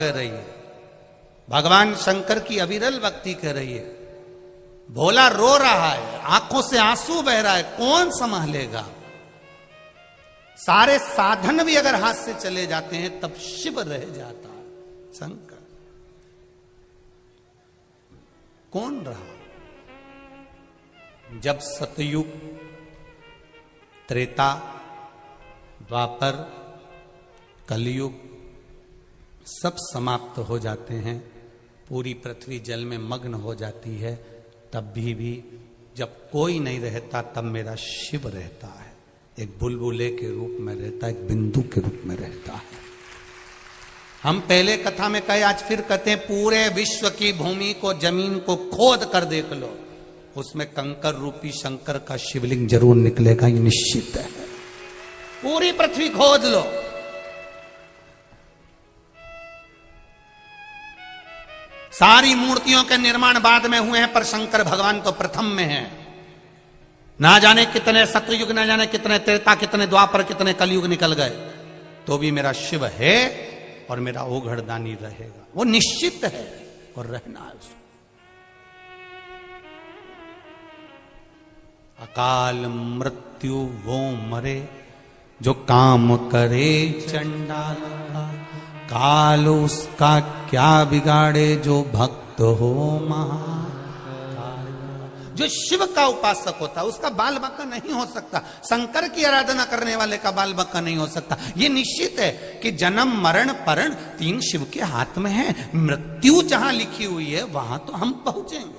कर रही है, भगवान शंकर की अविरल भक्ति कर रही है। भोला रो रहा है, आंखों से आंसू बह रहा है, कौन संभालेगा? सारे साधन भी अगर हाथ से चले जाते हैं तब शिव रह जाता है। शंकर कौन रहा? जब सतयुग, त्रेता, द्वापर, कलयुग सब समाप्त हो जाते हैं, पूरी पृथ्वी जल में मग्न हो जाती है, तब भी जब कोई नहीं रहता तब मेरा शिव रहता है। एक बुलबुले के रूप में रहता है, एक बिंदु के रूप में रहता है। हम पहले कथा में कहे, आज फिर कहते हैं, पूरे विश्व की भूमि को, जमीन को खोद कर देख लो, उसमें कंकर रूपी शंकर का शिवलिंग जरूर निकलेगा, ये निश्चित है। पूरी पृथ्वी खोद लो, सारी मूर्तियों के निर्माण बाद में हुए हैं, पर शंकर भगवान तो प्रथम में है। ना जाने कितने सतयुग, ना जाने कितने त्रेता, कितने द्वापर, कितने कलयुग निकल गए, तो भी मेरा शिव है और मेरा ओघड़दानी रहेगा, वो निश्चित है और रहना है उसको। अकाल मृत्यु वो मरे जो काम करे चंडाल का, काल उसका क्या बिगाड़े जो भक्त हो महाकाल। जो शिव का उपासक होता है उसका बाल बक्का नहीं हो सकता, शंकर की आराधना करने वाले का बाल बक्का नहीं हो सकता। ये निश्चित है कि जन्म मरण परण तीन शिव के हाथ में है। मृत्यु जहां लिखी हुई है वहां तो हम पहुंचेंगे।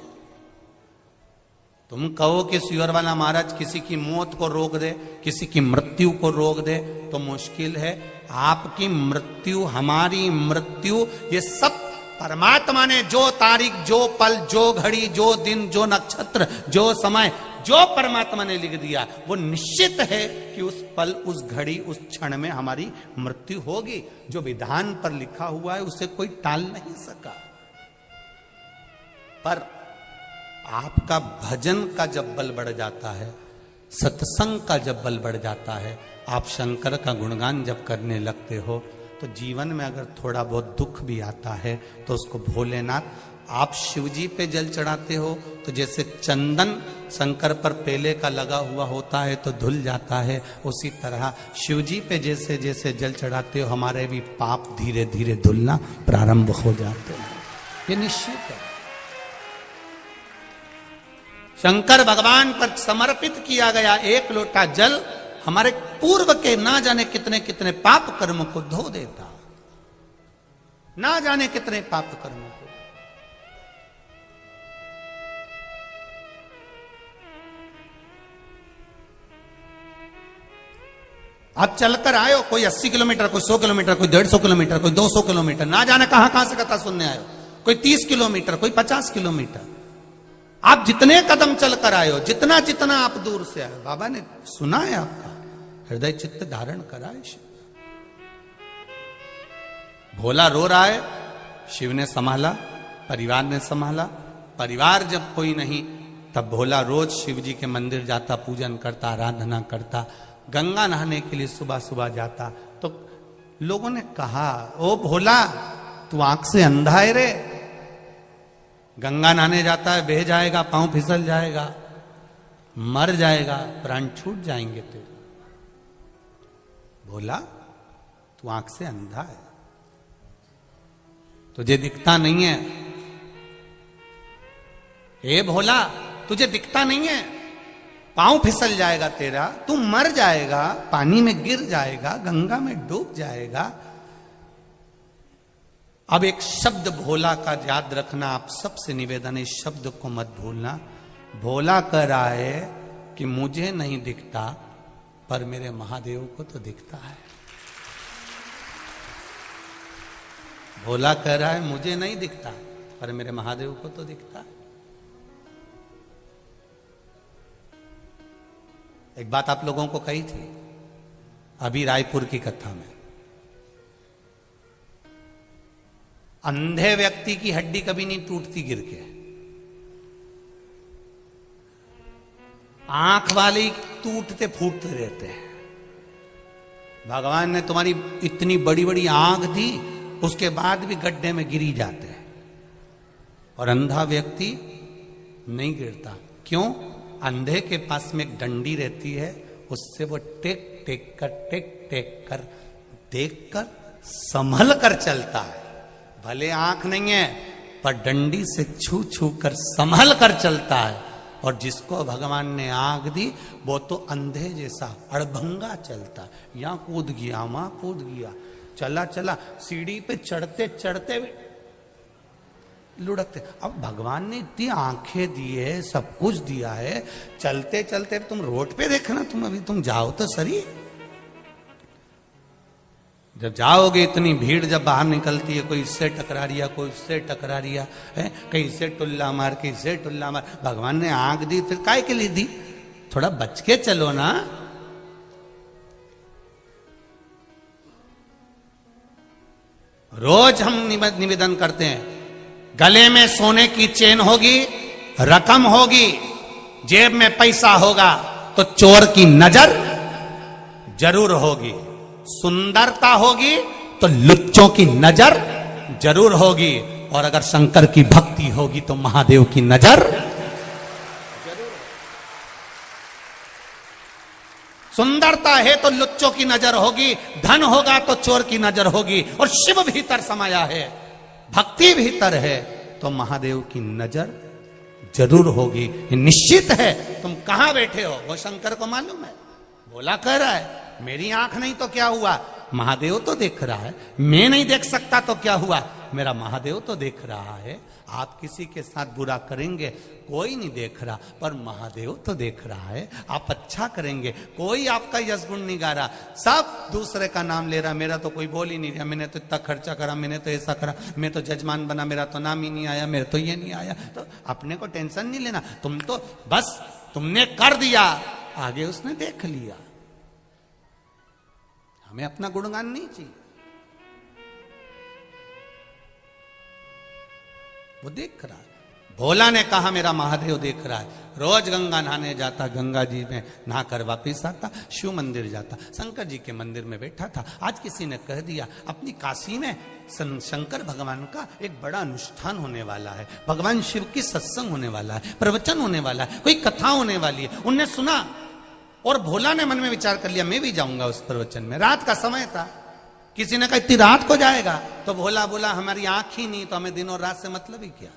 तुम कहो कि सुअर वाला महाराज किसी की मौत को रोक दे, किसी की मृत्यु को रोक दे, तो मुश्किल है। आपकी मृत्यु, हमारी मृत्यु, ये सब परमात्मा ने जो तारीख, जो पल, जो घड़ी, जो दिन, जो नक्षत्र, जो समय, जो परमात्मा ने लिख दिया, वो निश्चित है कि उस पल, उस घड़ी, उस क्षण में हमारी मृत्यु होगी। जो विधान पर लिखा हुआ है उसे कोई टाल नहीं सका। पर आपका भजन का जब बल बढ़ जाता है, सत्संग का जब बल बढ़ जाता है, आप शंकर का गुणगान जब करने लगते हो, तो जीवन में अगर थोड़ा बहुत दुख भी आता है तो उसको भोलेनाथ, आप शिवजी पे जल चढ़ाते हो तो जैसे चंदन शंकर पर पेले का लगा हुआ होता है तो धुल जाता है, उसी तरह शिवजी पे जैसे जैसे जल चढ़ाते हो हमारे भी पाप धीरे धीरे धुलना प्रारंभ हो जाते हैं। ये निश्चित है। शंकर भगवान पर समर्पित किया गया एक लोटा जल हमारे पूर्व के ना जाने कितने कितने पाप कर्म को धो देता, ना जाने कितने पाप कर्मों को। आप चलकर आए हो, कोई 80 किलोमीटर, कोई 100 किलोमीटर, कोई 150 किलोमीटर, कोई 200 किलोमीटर, ना जाने कहां से कथा सुनने आए हो, कोई 30 किलोमीटर, कोई 50 किलोमीटर। आप जितने कदम चलकर आए हो, जितना जितना आप दूर से आए हो, बाबा ने सुना है आपका, हृदय चित्त धारण करा है शिव। भोला रो रहा है, शिव ने संभाला, परिवार ने संभाला। परिवार जब कोई नहीं, तब भोला रोज शिव जी के मंदिर जाता, पूजन करता, आराधना करता, गंगा नहाने के लिए सुबह सुबह जाता। तो लोगों ने कहा, ओ भोला तू आंख से अंधा है रे, गंगा नहाने जाता है, बह जाएगा, पांव फिसल जाएगा, मर जाएगा, प्राण छूट जाएंगे तेरे। बोला तू आंख से अंधा है, तुझे दिखता नहीं है। ए भोला तुझे दिखता नहीं है, पांव फिसल जाएगा तेरा, तू मर जाएगा, पानी में गिर जाएगा, गंगा में डूब जाएगा। अब एक शब्द भोला का याद रखना, आप सबसे निवेदन है, इस शब्द को मत भूलना। भोला कह रहा है कि मुझे नहीं दिखता पर मेरे महादेव को तो दिखता है। भोला कह रहा है मुझे नहीं दिखता पर मेरे महादेव को तो दिखता है। एक बात आप लोगों को कही थी अभी रायपुर की कथा में, अंधे व्यक्ति की हड्डी कभी नहीं टूटती गिर के, आंख वाले टूटते फूटते रहते हैं। भगवान ने तुम्हारी इतनी बड़ी बड़ी आंख दी, उसके बाद भी गड्ढे में गिरी जाते हैं, और अंधा व्यक्ति नहीं गिरता। क्यों? अंधे के पास में एक डंडी रहती है, उससे वो टेक टेक कर देख कर संभल कर चलता है। भले आंख नहीं है पर डंडी से छू छू कर संभल कर चलता है। और जिसको भगवान ने आंख दी वो तो अंधे जैसा अड़भंगा चलता, यहां कूद गया वहां कूद गया, चला चला सीढ़ी पे चढ़ते चढ़ते लुढ़कते। अब भगवान ने इतनी आंखें दी है, सब कुछ दिया है, चलते चलते तुम रोड पे देखना, तुम जाओ तो सही। जब जाओगे इतनी भीड़ जब बाहर निकलती है, कोई इससे टकरा रिया कोई इससे टकरा रिया है, कहीं से टुल्ला मार कहीं से टुल्ला मार। भगवान ने आंख दी फिर काय के लिए दी? थोड़ा बच के चलो ना। रोज हम निवेदन करते हैं, गले में सोने की चेन होगी, रकम होगी, जेब में पैसा होगा तो चोर की नजर जरूर होगी, सुंदरता होगी तो लुच्चों की नजर जरूर होगी, और अगर शंकर की भक्ति होगी तो महादेव की नजर जरूर। सुंदरता है तो लुच्चों की नजर होगी, धन होगा तो चोर की नजर होगी, और शिव भीतर समाया है, भक्ति भीतर है तो महादेव की नजर जरूर होगी। निश्चित है। तुम कहां बैठे हो वो शंकर को मालूम है। भोला कह रहा है मेरी आंख नहीं तो क्या हुआ, महादेव तो देख रहा है। मैं नहीं देख सकता तो क्या हुआ, मेरा महादेव तो देख रहा है। आप किसी के साथ बुरा करेंगे कोई नहीं देख रहा, पर महादेव तो देख रहा है। आप अच्छा करेंगे कोई आपका यश गुण नहीं गा रहा, सब दूसरे का नाम ले रहा। मेरा तो कोई बोल ही नहीं रहा, मैंने तो इतना खर्चा करा, मैंने तो ऐसा करा, मैं तो जजमान बना, मेरा तो नाम ही नहीं आया, मेरा तो ये नहीं आया। तो अपने को टेंशन नहीं लेना, तुम तो बस तुमने कर दिया, आगे उसने देख लिया। हमें अपना गुणगान नहीं चाहिए, वो देख रहा है। भोला ने कहा मेरा महादेव देख रहा है। रोज गंगा नहाने जाता, गंगा जी में नहा कर वापिस आता, शिव मंदिर जाता, शंकर जी के मंदिर में बैठा था। आज किसी ने कह दिया अपनी काशी में शंकर भगवान का एक बड़ा अनुष्ठान होने वाला है, भगवान शिव की सत्संग होने वाला है, प्रवचन होने वाला है, कोई कथा होने वाली है। उनने सुना और भोला ने मन में विचार कर लिया मैं भी जाऊंगा उस प्रवचन में। रात का समय था, किसी ने कहा इतनी रात को जाएगा, तो भोला बोला हमारी आंख ही नहीं तो हमें दिन और रात से मतलब ही क्या।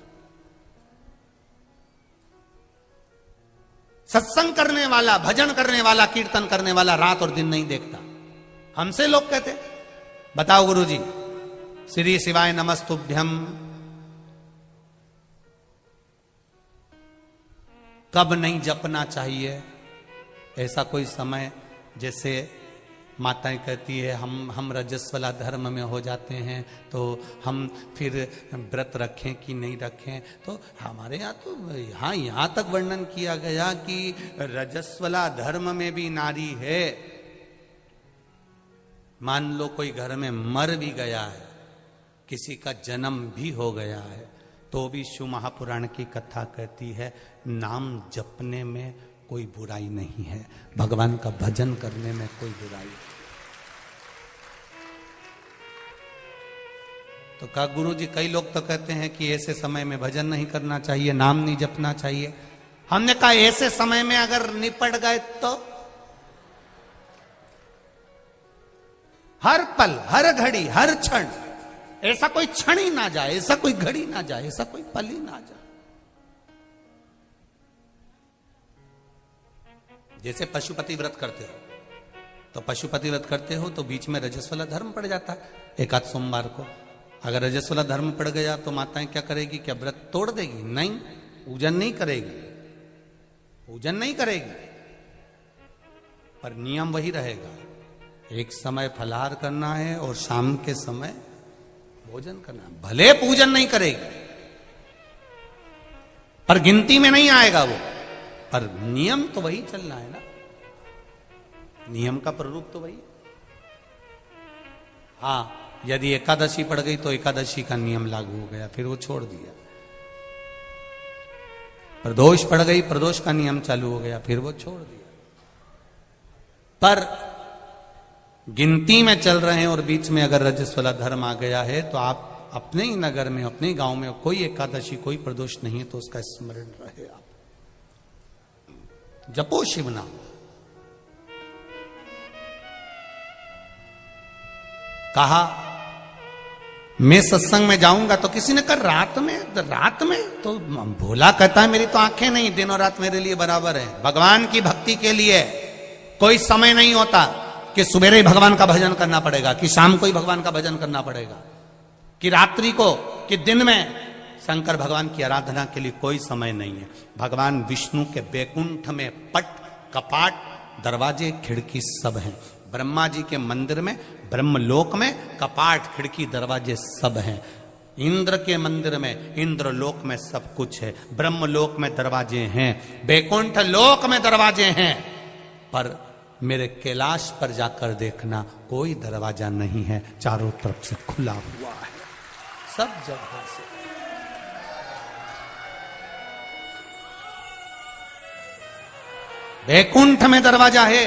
सत्संग करने वाला, भजन करने वाला, कीर्तन करने वाला रात और दिन नहीं देखता। हमसे लोग कहते बताओ गुरुजी, श्री शिवाय नमस्तुभ्यम कब नहीं जपना चाहिए? ऐसा कोई समय जैसे माताएं कहती है हम रजस्वला धर्म में हो जाते हैं तो हम फिर व्रत रखें कि नहीं रखें। तो हमारे यहाँ तो यहाँ तक वर्णन किया गया कि रजस्वला धर्म में भी नारी है। मान लो कोई घर में मर भी गया है, किसी का जन्म भी हो गया है, तो भी शिव महापुराण की कथा कहती है नाम जपने में कोई बुराई नहीं है, भगवान का भजन करने में कोई बुराई। तो कहा गुरुजी कई लोग तो कहते हैं कि ऐसे समय में भजन नहीं करना चाहिए, नाम नहीं जपना चाहिए। हमने कहा ऐसे समय में अगर निपट गए तो हर पल, हर घड़ी, हर क्षण, ऐसा कोई क्षण ही ना जाए, ऐसा कोई घड़ी ना जाए, ऐसा कोई पल ही ना जाए। जैसे पशुपति व्रत करते हो, तो पशुपति व्रत करते हो तो बीच में रजस्वला धर्म पड़ जाता है एकाध सोमवार को। अगर रजस्वला धर्म पड़ गया तो माताएं क्या करेगी? क्या व्रत तोड़ देगी? नहीं, पूजन नहीं करेगी, पूजन नहीं करेगी, पर नियम वही रहेगा। एक समय फलाहार करना है और शाम के समय भोजन करना है। भले पूजन नहीं करेगी पर गिनती में नहीं आएगा वो, पर नियम तो वही चलना है ना, नियम का प्ररूप तो वही। हाँ, यदि एकादशी पड़ गई तो एकादशी का नियम लागू हो गया, फिर वो छोड़ दिया। प्रदोष पड़ गई, प्रदोष का नियम चालू हो गया, फिर वो छोड़ दिया। पर गिनती में चल रहे हैं और बीच में अगर रजस्वला धर्म आ गया है तो आप अपने ही नगर में, अपने ही गांव में कोई एकादशी, कोई प्रदोष नहीं है तो उसका स्मरण रहे। आप जपो शिव नाम। कहा मैं सत्संग में जाऊंगा तो किसी ने कहा रात में तो भोला कहता है मेरी तो आंखें नहीं, दिन और रात मेरे लिए बराबर है। भगवान की भक्ति के लिए कोई समय नहीं होता कि सुबह ही भगवान का भजन करना पड़ेगा, कि शाम को ही भगवान का भजन करना पड़ेगा, कि रात्रि को, कि दिन में। शंकर भगवान की आराधना के लिए कोई समय नहीं है। भगवान विष्णु के बैकुंठ में पट, कपाट, दरवाजे, खिड़की सब हैं। ब्रह्मा जी के मंदिर में, ब्रह्मलोक में कपाट, खिड़की, दरवाजे सब हैं। इंद्र के मंदिर में, इंद्रलोक में सब कुछ है। ब्रह्मलोक में दरवाजे हैं, बैकुंठ लोक में दरवाजे हैं, पर मेरे कैलाश पर जाकर देखना कोई दरवाजा नहीं है, चारों तरफ से खुला हुआ है, सब जगह से। बैकुंठ में दरवाजा है,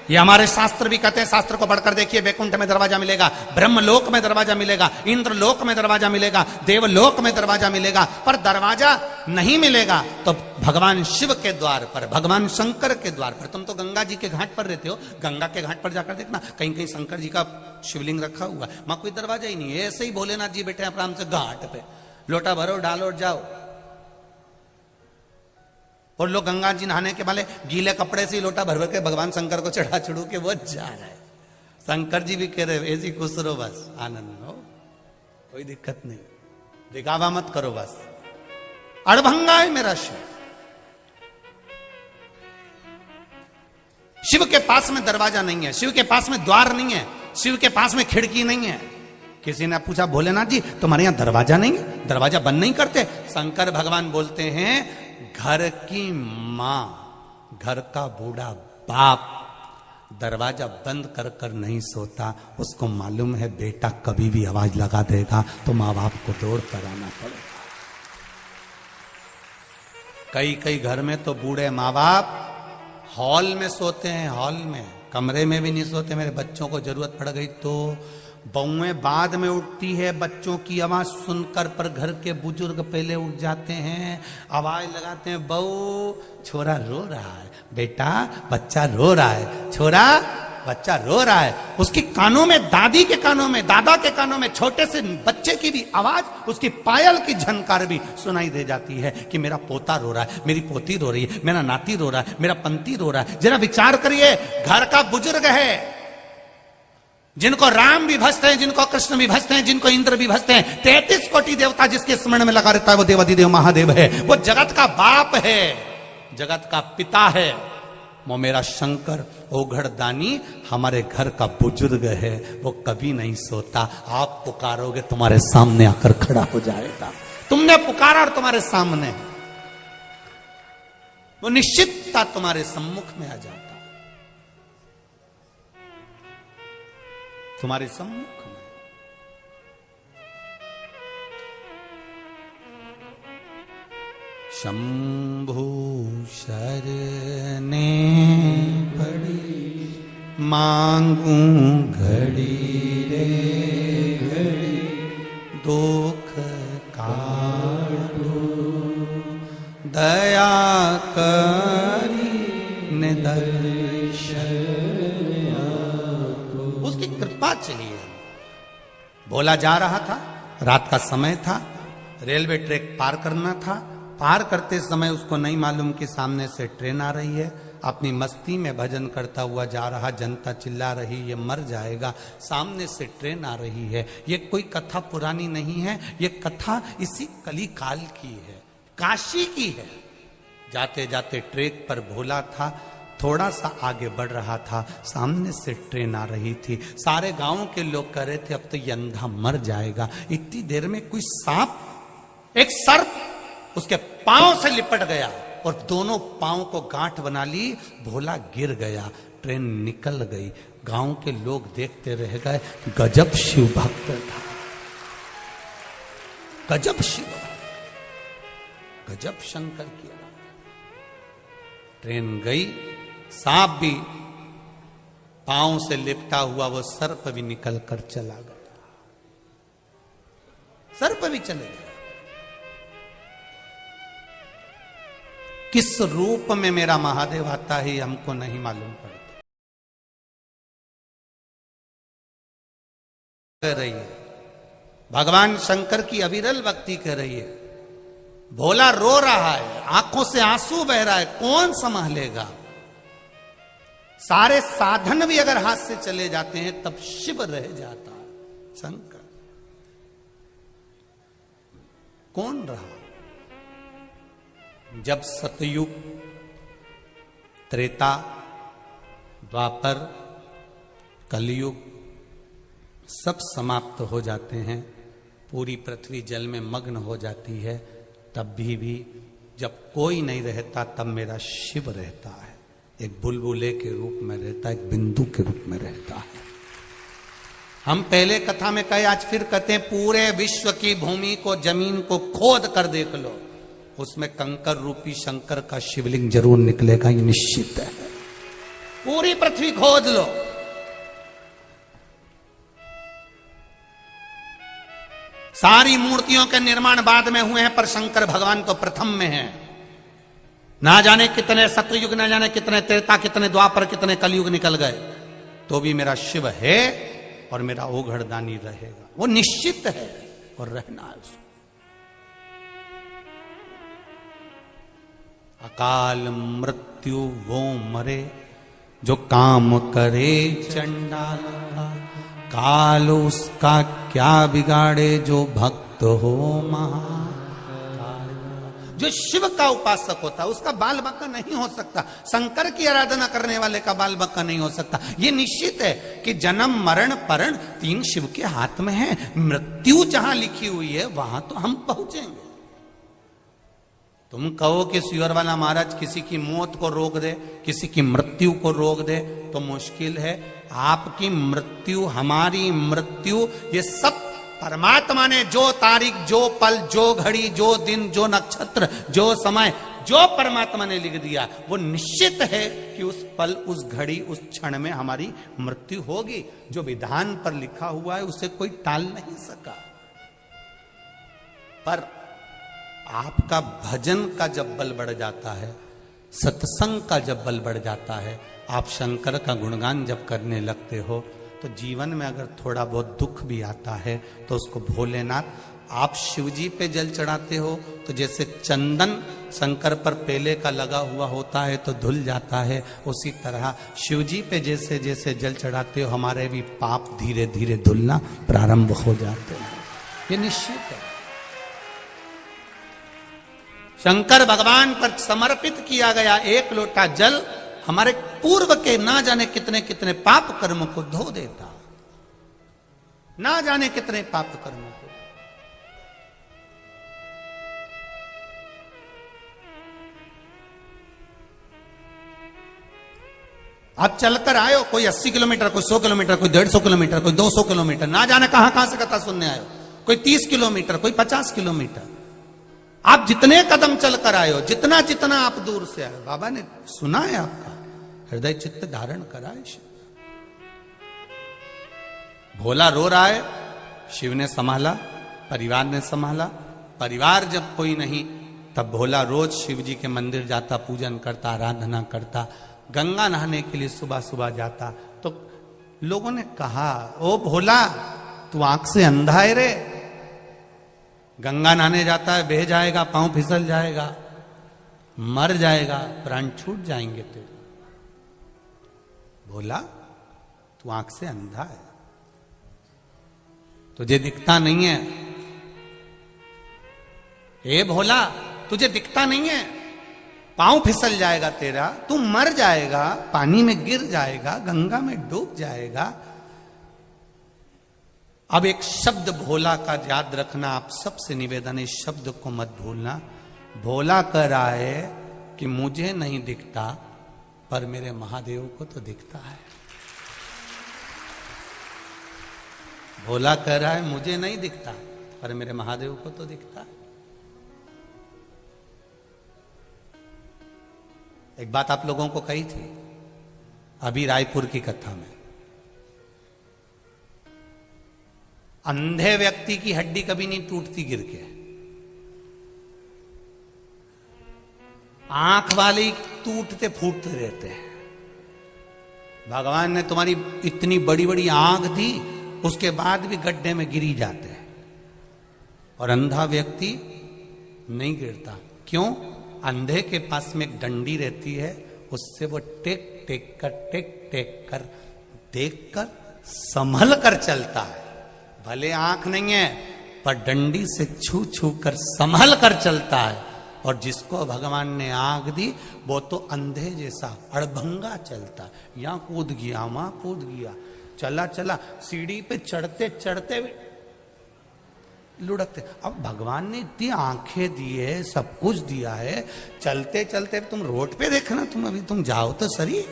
ये हमारे शास्त्र भी कहते हैं। शास्त्र को पढ़कर देखिए, बैकुंठ में दरवाजा मिलेगा, ब्रह्मलोक में दरवाजा मिलेगा, इंद्रलोक में दरवाजा मिलेगा, देवलोक में दरवाजा मिलेगा, पर दरवाजा नहीं मिलेगा तो भगवान शिव के द्वार पर, भगवान शंकर के द्वार पर। तुम तो गंगा जी के घाट पर रहते हो, गंगा के घाट पर जाकर देखना, कहीं कहीं शंकर जी का शिवलिंग रखा हुआ, वहां कोई दरवाजा ही नहीं है। ऐसे ही भोलेनाथ जी बैठे आराम से घाट पे, लोटा भरो, डालो और जाओ। और लोग गंगा जी नहाने के वाले गीले कपड़े से लोटा भर भर के भगवान शंकर को चढ़ा चढ़ू के वो जा रहा है। शंकर जी भी कह रहे ऐसी खुश रहो, बस आनंद हो, कोई दिक्कत नहीं, दिखावा मत करो, बस अड़भंगा है मेरा शिव। शिव के पास में दरवाजा नहीं है, शिव के पास में द्वार नहीं है, शिव के पास में खिड़की नहीं है। किसी ने पूछा भोलेनाथ जी तुम्हारे यहां दरवाजा नहीं है, दरवाजा बंद नहीं करते? शंकर भगवान बोलते हैं घर की मां, घर का बूढ़ा बाप दरवाजा बंद कर कर नहीं सोता, उसको मालूम है बेटा कभी भी आवाज लगा देगा तो मां बाप को दौड़ कर आना पड़ेगा। कई कई घर में तो बूढ़े माँ बाप हॉल में सोते हैं, हॉल में, कमरे में भी नहीं सोते। मेरे बच्चों को जरूरत पड़ गई तो बहुएं बाद में उठती है बच्चों की आवाज सुनकर, पर घर के बुजुर्ग पहले उठ जाते हैं, आवाज लगाते हैं, बहू छोरा रो रहा है, बेटा बच्चा रो रहा है, छोरा बच्चा रो रहा है। उसकी कानों में, दादी के कानों में, दादा के कानों में छोटे से बच्चे की भी आवाज, उसकी पायल की झनकार भी सुनाई दे जाती है कि मेरा पोता रो रहा है, मेरी पोती रो रही है, मेरा नाती रो रहा है, मेरा पंती रो रहा है। जरा विचार करिए, घर का बुजुर्ग है, जिनको राम भी भजते हैं, जिनको कृष्ण भी भजते हैं, जिनको इंद्र भी भजते हैं, 33 कोटि देवता जिसके स्मरण में लगा रहता है वो देवाधिदेव महादेव है, वो जगत का बाप है, जगत का पिता है। वो मेरा शंकर ओघड़ दानी हमारे घर का बुजुर्ग है, वो कभी नहीं सोता। आप पुकारोगे तुम्हारे सामने आकर खड़ा हो जाएगा। तुमने पुकारा और तुम्हारे सामने, वो निश्चितता तुम्हारे सम्मुख में आ जाता, तुम्हारे सम्मुख में। शंभु शरणे पड़ी, मांगू घड़ी रे घड़ी, दुख काटो दया करी निदर्शन, उसकी कृपा चाहिए। बोला जा रहा था, रात का समय था, रेलवे ट्रैक पार करना था। पार करते समय उसको नहीं मालूम कि सामने से ट्रेन आ रही है। अपनी मस्ती में भजन करता हुआ जा रहा, जनता चिल्ला रही ये मर जाएगा, सामने से ट्रेन आ रही है। ये कोई कथा पुरानी नहीं है, ये कथा इसी कली काल की है, काशी की है। जाते जाते ट्रैक पर भोला था, थोड़ा सा आगे बढ़ रहा था, सामने से ट्रेन आ रही थी। सारे गांव के लोग कह रहे थे अब तो ये अंधा मर जाएगा। इतनी देर में कोई सांप, एक सर्प उसके पांव से लिपट गया और दोनों पांव को गांठ बना ली। भोला गिर गया, ट्रेन निकल गई। गांव के लोग देखते रह गए। गजब शिव भक्त था, गजब शिव, गजब शंकर की आवाज। ट्रेन गई, सांप भी पांव से लिपटा हुआ वो सर्प भी निकल कर चला गया। सर्प भी चले गए। किस रूप में मेरा महादेव आता है हमको नहीं मालूम पड़ता। कर रही है भगवान शंकर की अविरल भक्ति कर रही है। भोला रो रहा है, आंखों से आंसू बह रहा है, कौन संभालेगा। सारे साधन भी अगर हाथ से चले जाते हैं तब शिव रह जाता है शंकर। कौन रहा। जब सतयुग, त्रेता, द्वापर, कलयुग सब समाप्त हो जाते हैं, पूरी पृथ्वी जल में मग्न हो जाती है, तब भी जब कोई नहीं रहता तब मेरा शिव रहता है। एक बुलबुले के रूप में रहता है, एक बिंदु के रूप में रहता है। हम पहले कथा में कहे, आज फिर कहते हैं, पूरे विश्व की भूमि को, जमीन को खोद कर देख लो, उसमें कंकर रूपी शंकर का शिवलिंग जरूर निकलेगा, ये निश्चित है। पूरी पृथ्वी खोद लो, सारी मूर्तियों के निर्माण बाद में हुए हैं, पर शंकर भगवान तो प्रथम में है। ना जाने कितने सतयुग, ना जाने कितने त्रेता, कितने द्वापर, कितने कलयुग निकल गए, तो भी मेरा शिव है और मेरा ओघड़दानी रहेगा। वो निश्चित है और रहना है उसको। अकाल मृत्यु वो मरे जो काम करे चंडाल का, काल उसका क्या बिगाड़े जो भक्त हो महा। जो शिव का उपासक होता है उसका बाल बक्का नहीं हो सकता, शंकर की आराधना करने वाले का बाल बक्का नहीं हो सकता। ये निश्चित है कि जन्म मरण परण तीन शिव के हाथ में है। मृत्यु जहां लिखी हुई है वहां तो हम पहुंचेंगे। तुम कहो कि सुअर वाला महाराज किसी की मौत को रोक दे, किसी की मृत्यु को रोक दे, तो मुश्किल है। आपकी मृत्यु, हमारी मृत्यु, ये सब परमात्मा ने जो तारीख, जो पल, जो घड़ी, जो दिन, जो नक्षत्र, जो समय, जो परमात्मा ने लिख दिया, वो निश्चित है कि उस पल, उस घड़ी, उस क्षण में हमारी मृत्यु होगी। जो विधान पर लिखा हुआ है उसे कोई टाल नहीं सका। पर आपका भजन का जब बल बढ़ जाता है, सत्संग का जब बल बढ़ जाता है, आप शंकर का गुणगान जब करने लगते हो, तो जीवन में अगर थोड़ा बहुत दुख भी आता है तो उसको भोलेनाथ, आप शिवजी पे जल चढ़ाते हो तो जैसे चंदन शंकर पर पेले का लगा हुआ होता है तो धुल जाता है, उसी तरह शिवजी पे जैसे जैसे जल चढ़ाते हो हमारे भी पाप धीरे धीरे धुलना प्रारंभ हो जाते हैं। ये निश्चित है। शंकर भगवान पर समर्पित किया गया एक लोटा जल हमारे पूर्व के ना जाने कितने कितने पाप कर्म को धो देता, ना जाने कितने पाप कर्मों को। आप चलकर आयो, कोई 80 किलोमीटर, कोई 100 किलोमीटर, कोई 150 किलोमीटर, कोई 200 किलोमीटर, ना जाने कहां से कथा सुनने आयो, कोई 30 किलोमीटर, कोई 50 किलोमीटर। आप जितने कदम चलकर आए हो, जितना जितना आप दूर से आए, बाबा ने सुना है आपका, हृदय चित्त धारण करा है शिव। भोला रो रहा है, शिव ने संभाला, परिवार ने संभाला। परिवार जब कोई नहीं, तब भोला रोज शिव जी के मंदिर जाता, पूजन करता, आराधना करता, गंगा नहाने के लिए सुबह सुबह जाता। तो लोगों ने कहा, ओ भोला तू आंख से अंधा है रे, गंगा नहाने जाता है, बह जाएगा, पांव फिसल जाएगा, मर जाएगा, प्राण छूट जाएंगे तेरे। बोला तू आंख से अंधा है, तुझे दिखता नहीं है। ए भोला तुझे दिखता नहीं है, पांव फिसल जाएगा तेरा, तू मर जाएगा, पानी में गिर जाएगा, गंगा में डूब जाएगा। अब एक शब्द भोला का याद रखना, आप सबसे निवेदन है, इस शब्द को मत भूलना। भोला कह रहा है कि मुझे नहीं दिखता पर मेरे महादेव को तो दिखता है। भोला कह रहा है मुझे नहीं दिखता पर मेरे महादेव को तो दिखता है। एक बात आप लोगों को कही थी अभी रायपुर की कथा में, अंधे व्यक्ति की हड्डी कभी नहीं टूटती गिर के, आंख वाले टूटते फूटते रहते हैं। भगवान ने तुम्हारी इतनी बड़ी बड़ी आंख दी, उसके बाद भी गड्ढे में गिरी जाते हैं, और अंधा व्यक्ति नहीं गिरता। क्यों? अंधे के पास में एक डंडी रहती है, उससे वो टेक टेक कर देख कर संभल कर चलता है। भले आंख नहीं है, पर डंडी से छू छू कर संभल कर चलता है। और जिसको भगवान ने आंख दी, वो तो अंधे जैसा अड़भंगा चलता है। यहां कूद गया, वहां कूद गया, चला चला, सीढ़ी पे चढ़ते चढ़ते लुढ़कते। अब भगवान ने इतनी आंखें दी है, सब कुछ दिया है, चलते चलते तुम रोड पे देखना, तुम जाओ तो सही।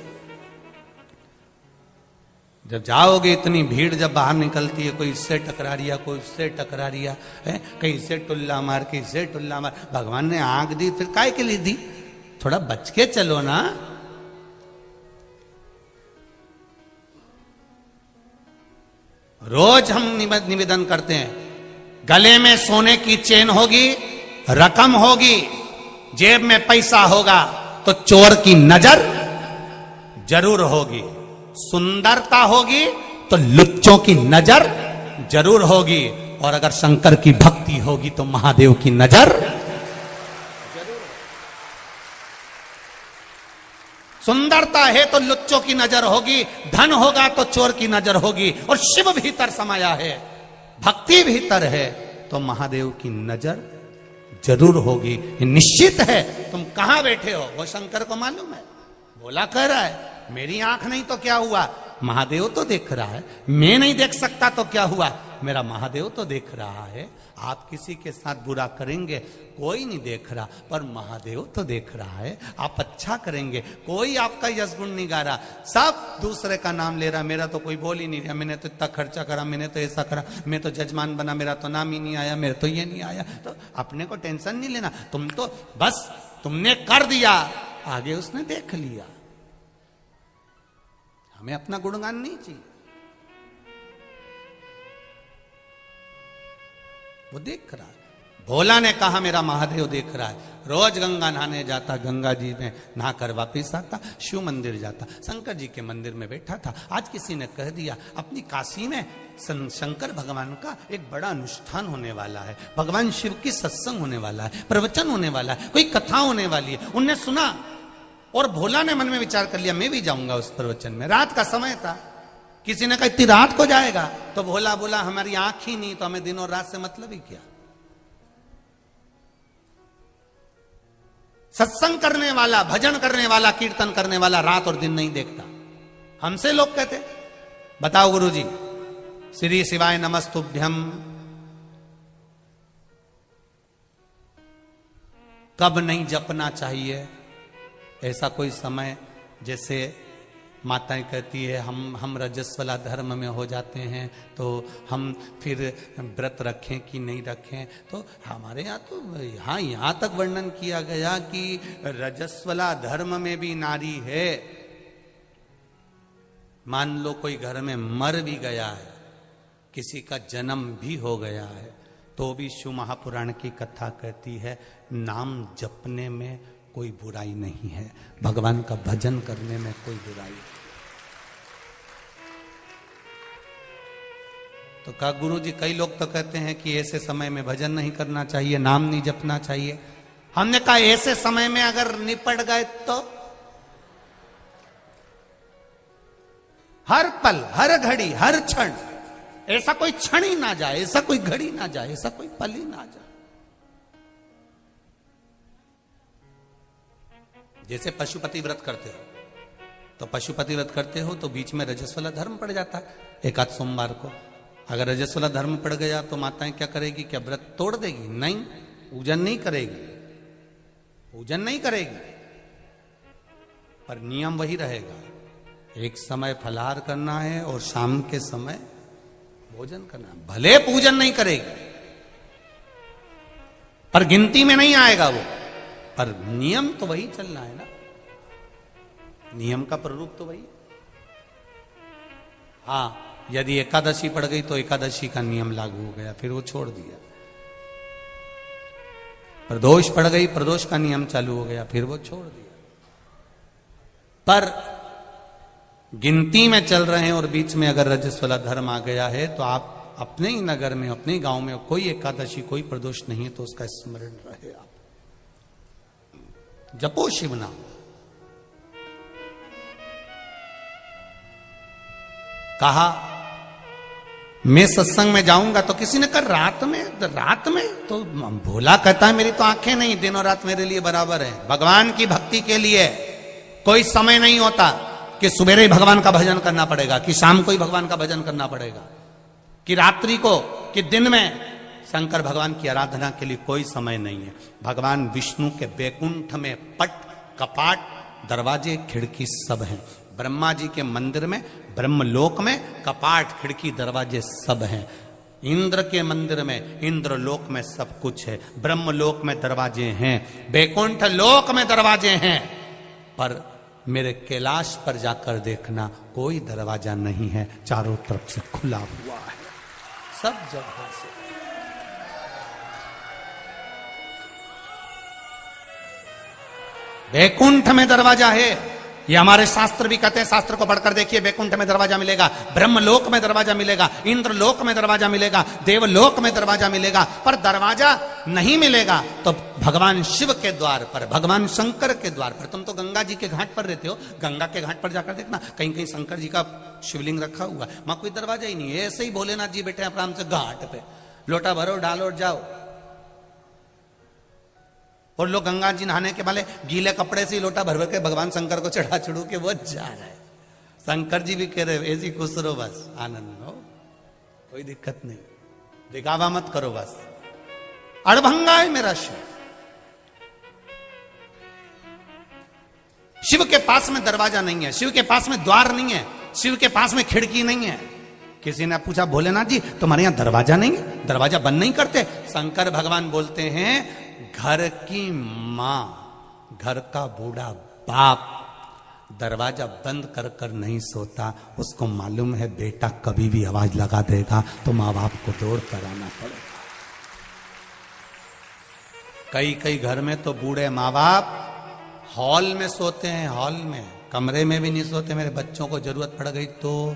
जब जाओगे, इतनी भीड़ जब बाहर निकलती है, कोई इससे टकरा रिया, कोई इससे टकरा रिया है, कहीं से टुल्ला मार, कहीं से टुल्ला मार। भगवान ने आंख दी, फिर काय के लिए दी? थोड़ा बच के चलो ना। रोज हम निवेदन करते हैं, गले में सोने की चेन होगी, रकम होगी, जेब में पैसा होगा, तो चोर की नजर जरूर होगी। सुंदरता होगी तो लुच्चों की नजर जरूर होगी, और अगर शंकर की भक्ति होगी तो महादेव की नजर जरूर। सुंदरता है तो लुच्चों की नजर होगी, धन होगा तो चोर की नजर होगी, और शिव भीतर समाया है, भक्ति भीतर है, तो महादेव की नजर जरूर होगी। निश्चित है। तुम कहां बैठे हो वो शंकर को मालूम है। बोला कह रहा है, मेरी आंख नहीं तो क्या हुआ, महादेव तो देख रहा है। मैं नहीं देख सकता तो क्या हुआ, मेरा महादेव तो देख रहा है। आप किसी के साथ बुरा करेंगे, कोई नहीं देख रहा, पर महादेव तो देख रहा है। आप अच्छा करेंगे, कोई आपका यश गुण नहीं गा रहा, सब दूसरे का नाम ले रहा। मेरा तो कोई बोल ही नहीं रहा, मैंने तो इतना खर्चा करा, मैंने तो ऐसा करा, मैं तो जजमान बना, मेरा तो नाम ही नहीं आया, मेरा तो ये नहीं आया। तो अपने को टेंशन नहीं लेना, तुम तो बस तुमने कर दिया, आगे उसने देख लिया। हमें अपना गुणगान नहीं चाहिए, वो देख रहा है। भोला ने कहा मेरा महादेव देख रहा है। रोज गंगा नहाने जाता, गंगा जी में नहाकर वापिस आता, शिव मंदिर जाता, शंकर जी के मंदिर में बैठा था। आज किसी ने कह दिया अपनी काशी में शंकर भगवान का एक बड़ा अनुष्ठान होने वाला है, भगवान शिव की सत्संग होने वाला है, प्रवचन होने वाला है, कोई कथा होने वाली है। उनने सुना और भोला ने मन में विचार कर लिया, मैं भी जाऊंगा उस प्रवचन में। रात का समय था, किसी ने कहा इतनी रात को जाएगा, तो भोला बोला हमारी आंख ही नहीं, तो हमें दिन और रात से मतलब ही क्या। सत्संग करने वाला, भजन करने वाला, कीर्तन करने वाला रात और दिन नहीं देखता। हमसे लोग कहते, बताओ गुरुजी, श्री शिवाय नमस्तुभ्यम कब नहीं जपना चाहिए? ऐसा कोई समय, जैसे माताएं कहती है हम रजस्वला धर्म में हो जाते हैं, तो हम फिर व्रत रखें कि नहीं रखें। तो हमारे यहाँ तो यहाँ तक वर्णन किया गया कि रजस्वला धर्म में भी नारी है। मान लो कोई घर में मर भी गया है, किसी का जन्म भी हो गया है, तो भी शिव महापुराण की कथा कहती है नाम जपने में कोई बुराई नहीं है, भगवान का भजन करने में कोई बुराई नहीं। तो कहा गुरुजी कई लोग तो कहते हैं कि ऐसे समय में भजन नहीं करना चाहिए, नाम नहीं जपना चाहिए। हमने कहा ऐसे समय में अगर निपट गए तो हर पल, हर घड़ी, हर क्षण, ऐसा कोई क्षण ही ना जाए, ऐसा कोई घड़ी ना जाए, ऐसा कोई पल ही ना जाए। जैसे पशुपति व्रत करते हो, तो पशुपति व्रत करते हो तो बीच में रजस्वला धर्म पड़ जाता है एक आध सोमवार को। अगर रजस्वला धर्म पड़ गया तो माताएं क्या करेगी? क्या व्रत तोड़ देगी? नहीं, पूजन नहीं करेगी, पूजन नहीं करेगी, पर नियम वही रहेगा, एक समय फलाहार करना है और शाम के समय भोजन करना है। भले पूजन नहीं करेगी, पर गिनती में नहीं आएगा वो, पर नियम तो वही चलना है ना, नियम का प्ररूप तो वही। हाँ, यदि एकादशी पड़ गई तो एकादशी का नियम लागू हो गया, फिर वो छोड़ दिया। प्रदोष पड़ गई, प्रदोष का नियम चालू हो गया, फिर वो छोड़ दिया। पर गिनती में चल रहे हैं और बीच में अगर रजस्वला धर्म आ गया है तो आप अपने ही नगर में, अपने ही गांव में कोई एकादशी, कोई प्रदोष नहीं है तो उसका स्मरण रहे। आप जपो शिव नाम। कहा मैं सत्संग में जाऊंगा तो किसी ने कहा रात में तो भोला कहता है मेरी तो आंखें नहीं, दिन और रात मेरे लिए बराबर है। भगवान की भक्ति के लिए कोई समय नहीं होता कि सुबह ही भगवान का भजन करना पड़ेगा, कि शाम को ही भगवान का भजन करना पड़ेगा, कि रात्रि को, कि दिन में। शंकर भगवान की आराधना के लिए कोई समय नहीं है। भगवान विष्णु के बैकुंठ में पट, कपाट, दरवाजे, खिड़की सब हैं। ब्रह्मा जी के मंदिर में, ब्रह्मलोक में कपाट, खिड़की, दरवाजे सब हैं। इंद्र के मंदिर में, इंद्रलोक में सब कुछ है। ब्रह्मलोक में दरवाजे हैं, बैकुंठ लोक में दरवाजे हैं, पर मेरे कैलाश पर जाकर देखना कोई दरवाजा नहीं है, चारों तरफ से खुला हुआ है, सब जगह से। बैकुंठ में दरवाजा है, ये हमारे शास्त्र भी कहते हैं। शास्त्र को पढ़कर देखिए, बैकुंठ में दरवाजा मिलेगा, ब्रह्मलोक में दरवाजा मिलेगा, इंद्रलोक में दरवाजा मिलेगा, देवलोक में दरवाजा मिलेगा, पर दरवाजा नहीं मिलेगा तो भगवान शिव के द्वार पर, भगवान शंकर के द्वार पर। तुम तो गंगा जी के घाट पर रहते हो, गंगा के घाट पर जाकर देखना, कहीं कहीं शंकर जी का शिवलिंग रखा हुआ, वहां कोई दरवाजा ही नहीं है। ऐसे ही भोलेनाथ जी बैठे आराम से घाट पे, लोटा भरो, डालो और जाओ। और लोग गंगा जी नहाने के वाले गीले कपड़े से लोटा भर भर के भगवान शंकर को चढ़ा चढ़ू के वो जा रहा है। शंकर जी भी कह रहे ऐसी खुश रहो, बस आनंद हो, कोई दिक्कत नहीं, दिखावा मत करो, बस अड़भंगा है मेरा शिव। शिव के पास में दरवाजा नहीं है, शिव के पास में द्वार नहीं है, शिव के पास में खिड़की नहीं है। किसी ने पूछा भोलेनाथ जी तुम्हारे यहां दरवाजा नहीं है, दरवाजा बंद नहीं करते? शंकर भगवान बोलते हैं घर की मां, घर का बूढ़ा बाप दरवाजा बंद कर कर नहीं सोता, उसको मालूम है बेटा कभी भी आवाज लगा देगा तो मां बाप को दौड़ कर आना पड़ेगा। कई कई घर में तो बूढ़े माँ बाप हॉल में सोते हैं, हॉल में, कमरे में भी नहीं सोते। मेरे बच्चों को जरूरत पड़ गई तो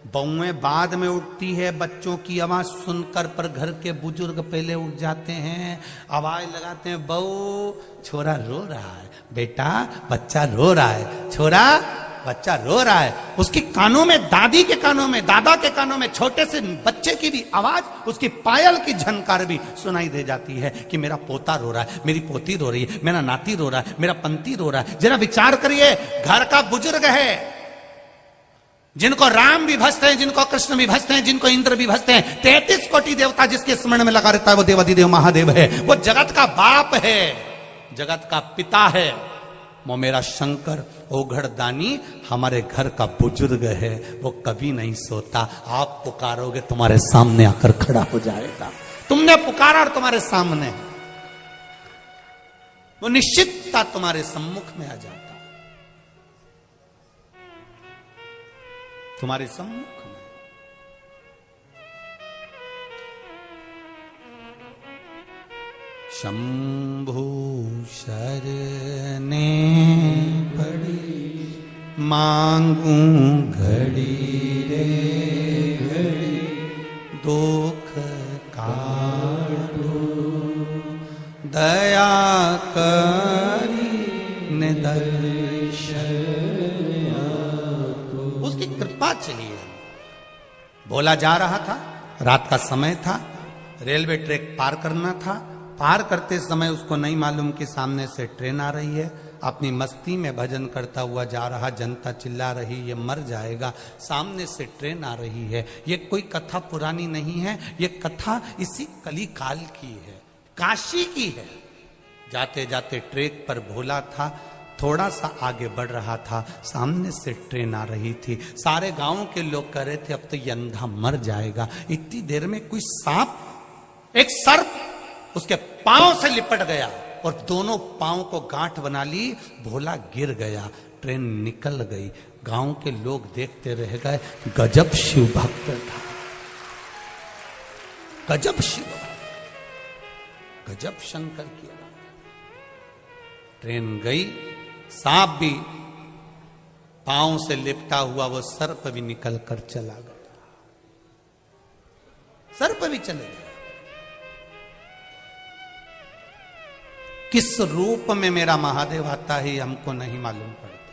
बहुएं बाद में उठती है बच्चों की आवाज सुनकर, पर घर के बुजुर्ग पहले उठ जाते हैं, आवाज लगाते हैं, बहू छोरा रो रहा है, बेटा बच्चा रो रहा है, छोरा बच्चा रो रहा है। उसके कानों में, दादी के कानों में, दादा के कानों में, छोटे से बच्चे की भी आवाज, उसकी पायल की झनकार भी सुनाई दे जाती है कि मेरा पोता रो रहा है, मेरी पोती रो रही है, मेरा नाती रो रहा है, मेरा पंती रो रहा है। जरा विचार करिए, घर का बुजुर्ग है, जिनको राम भी भजते हैं, जिनको कृष्ण भी भजते हैं, जिनको इंद्र भी भजते हैं, 33 कोटि देवता जिसके स्मरण में लगा रहता है वो देवाधिदेव महादेव है, वो जगत का बाप है, जगत का पिता है। वो मेरा शंकर ओघड़दानी हमारे घर का बुजुर्ग है, वो कभी नहीं सोता। आप पुकारोगे तुम्हारे सामने आकर खड़ा हो जाएगा। तुमने पुकारा और तुम्हारे सामने, वो निश्चितता तुम्हारे सम्मुख में आ जाता, तुम्हारे सम्मुख में। शंभु शरणे पड़ी, मांगू घड़ी रे घड़ी, दुख काटो दया करी ने दर्शन, उसकी कृपा चाहिए। भोला जा रहा था, रात का समय था, रेलवे ट्रैक पार करना था। पार करते समय उसको नहीं मालूम कि सामने से ट्रेन आ रही है। अपनी मस्ती में भजन करता हुआ जा रहा, जनता चिल्ला रही ये मर जाएगा, सामने से ट्रेन आ रही है। ये कोई कथा पुरानी नहीं है, ये कथा इसी कली काल की है, काशी की है। जाते जाते ट्रैक पर भोला था, थोड़ा सा आगे बढ़ रहा था, सामने से ट्रेन आ रही थी। सारे गांव के लोग कह रहे थे अब तो ये अंधा मर जाएगा। इतनी देर में कोई सांप, एक सर्प उसके पांव से लिपट गया और दोनों पांव को गांठ बना ली। भोला गिर गया, ट्रेन निकल गई। गांव के लोग देखते रह गए, गजब शिव भक्त था, गजब शिव, गजब शंकर किया। ट्रेन गई, सांप भी पांव से लिपटा हुआ वो सर्प भी निकल कर चला गया, सर्प भी चले गया। किस रूप में मेरा महादेव आता है हमको नहीं मालूम पड़ता।